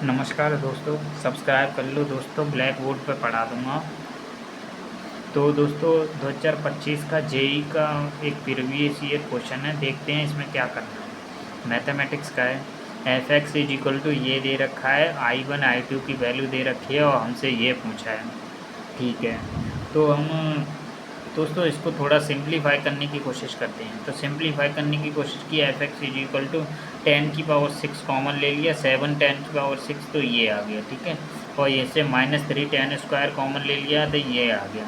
नमस्कार दोस्तों, सब्सक्राइब कर लो दोस्तों, ब्लैक बोर्ड पर पढ़ा दूँगा। तो दोस्तों 2025 का जेईई का एक प्रीवियस ईयर क्वेश्चन है, देखते हैं इसमें क्या करना है। मैथमेटिक्स का है। F X is equal to ये दे रखा है, I1 I2 की वैल्यू दे रखी है और हमसे ये पूछा है। ठीक है, तो हम दोस्तों इसको थोड़ा सिंप्लीफाई करने की कोशिश करते हैं। तो सिंप्लीफाई करने की कोशिश की, F X is equal to 10⁻6 common ले लिया, 7 10⁻6 तो ये आ गया। ठीक है, और ये से -3 10² कॉमन ले लिया तो ये आ गया।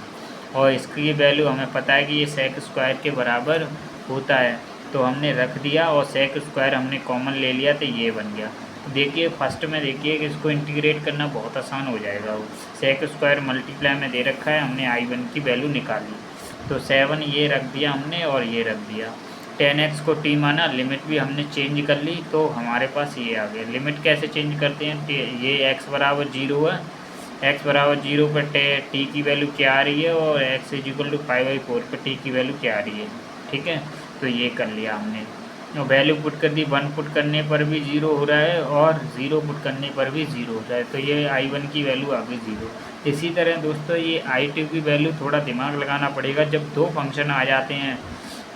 और इसकी वैल्यू हमें पता है कि ये सेक स्क्वायर के बराबर होता है, तो हमने रख दिया और सेक स्क्वायर हमने कॉमन ले लिया तो ये बन गया। देखिए फर्स्ट में देखिए कि इसको इंटीग्रेट करना बहुत आसान हो जाएगा। वो सेक स्क्वायर मल्टीप्लाई में दे रखा है, हमने I1 की वैल्यू निकाली। तो 7 ये रख दिया हमने और ये रख दिया। 10x को t माना, लिमिट भी हमने चेंज कर ली तो हमारे पास ये आ गया। लिमिट कैसे चेंज करते हैं, ये x बराबर 0 है, x बराबर 0 पर t की वैल्यू क्या आ रही है और x इज इक्वल टू 5/4 पर t की वैल्यू क्या आ रही है। ठीक है, तो ये कर लिया हमने और वैल्यू पुट कर दी। 1 पुट करने पर भी 0 हो रहा है और 0 पुट करने पर भी 0 हो रहा है, तो ये I1 की वैल्यू आ गई 0। इसी तरह दोस्तों ये I2 की वैल्यू थोड़ा दिमाग लगाना पड़ेगा। जब दो फंक्शन आ जाते हैं,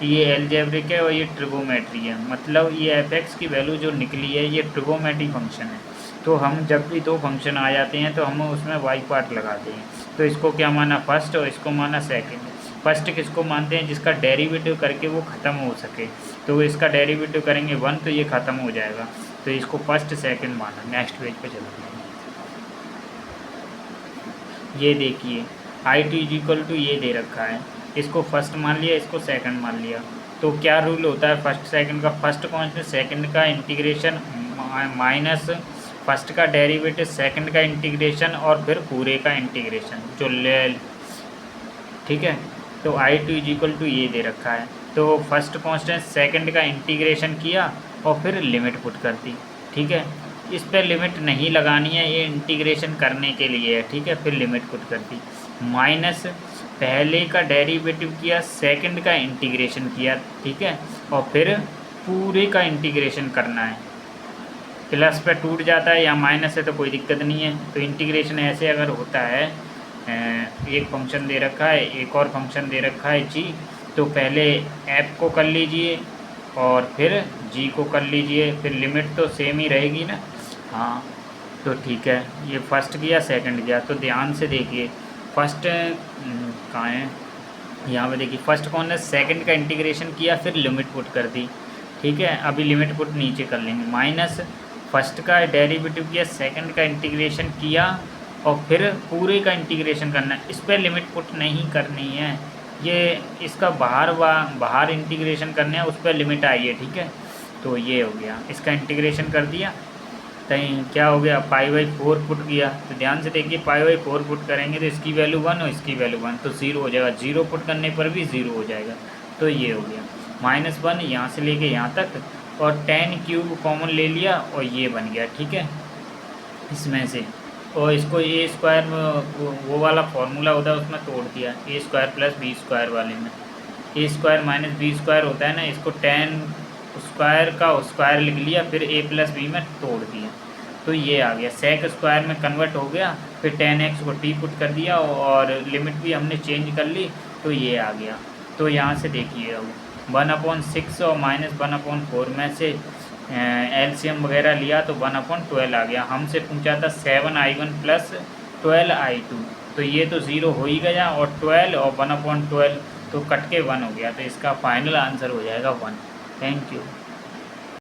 ये एलजेब्रिक है और ये ट्रिगोमेट्री है, मतलब ये एफ एक्स की वैल्यू जो निकली है ये ट्रिगोमेट्री फंक्शन है। तो हम जब भी दो फंक्शन आ जाते हैं तो हम उसमें वाई पार्ट लगाते हैं। तो इसको क्या माना फर्स्ट और इसको माना सेकंड। फर्स्ट किसको मानते हैं, जिसका डेरिवेटिव करके वो ख़त्म हो सके। तो इसका डेरिवेटिव करेंगे 1 तो ये ख़त्म हो जाएगा, तो इसको फर्स्ट सेकंड माना। नेक्स्ट पेज पे चलते हैं। ये देखिए I2 इज इक्वल टू ये दे रखा है, इसको फर्स्ट मान लिया, इसको सेकंड मान लिया। तो क्या रूल होता है फर्स्ट सेकंड का, फर्स्ट कांस्टेंट सेकंड का इंटीग्रेशन माइनस फर्स्ट का डेरिवेटिव सेकंड का इंटीग्रेशन और फिर पूरे का इंटीग्रेशन जो ले। ठीक है, तो I2 इज इक्वल टू ये दे रखा है, तो फर्स्ट कांस्टेंट सेकंड का इंटीग्रेशन किया और फिर लिमिट पुट कर दी। ठीक है, इस पर लिमिट नहीं लगानी है, ये इंटीग्रेशन करने के लिए है। ठीक है, फिर लिमिट पुट कर दी, माइनस पहले का डेरिवेटिव किया, सेकंड का इंटीग्रेशन किया। ठीक है, और फिर पूरे का इंटीग्रेशन करना है। प्लस पे टूट जाता है या माइनस है तो कोई दिक्कत नहीं है। तो इंटीग्रेशन ऐसे अगर होता है, एक फंक्शन दे रखा है, एक और फंक्शन दे रखा है g, तो पहले f को कर लीजिए और फिर g को कर लीजिए, फिर लिमिट तो सेम ही रहेगी ना। हाँ, तो ठीक है, ये फर्स्ट किया सेकंड किया, तो ध्यान से देखिए फर्स्ट कहाँ है, यहाँ पे देखिए फर्स्ट कौन है, सेकंड का इंटीग्रेशन किया फिर लिमिट पुट कर दी। ठीक है, अभी लिमिट पुट नीचे कर लेंगे, माइनस फर्स्ट का डेरिवेटिव किया, सेकंड का इंटीग्रेशन किया और फिर पूरे का इंटीग्रेशन करना है। इस पर लिमिट पुट नहीं करनी है, ये इसका बाहर इंटीग्रेशन करना है, उस पर लिमिट आई है। ठीक है, तो ये हो गया, इसका इंटीग्रेशन कर दिया, कहीं क्या हो गया, π/4 पुट किया। तो ध्यान से देखिए π/4 पुट करेंगे तो इसकी वैल्यू 1 और इसकी वैल्यू 1, तो 0 हो जाएगा। 0 पुट करने पर भी 0 हो जाएगा, तो ये हो गया -1 यहाँ से लेके यहाँ तक, और 10³ कॉमन ले लिया और ये बन गया। ठीक है, इसमें से और इसको a² में वो वाला फार्मूला होता है उसमें तोड़ दिया, a² + b² वाले में। a² - b² होता है ना, इसको 10² का स्क्वायर लिख लिया, फिर a + b में तोड़ दिया, तो ये आ गया। सेक स्क्वायर में कन्वर्ट हो गया, फिर 10x को t पुट कर दिया और लिमिट भी हमने चेंज कर ली, तो ये आ गया। तो यहाँ से देखिए अब 1/6 और -1/4 में से एलसीएम वगैरह लिया तो 1/12 आ गया। हमसे पूछा था 7I1 + 12I2, तो ये तो 0 हो ही गया, और 12 और 1/12 तो कट के 1 हो गया, तो इसका फाइनल आंसर हो जाएगा 1। Thank you.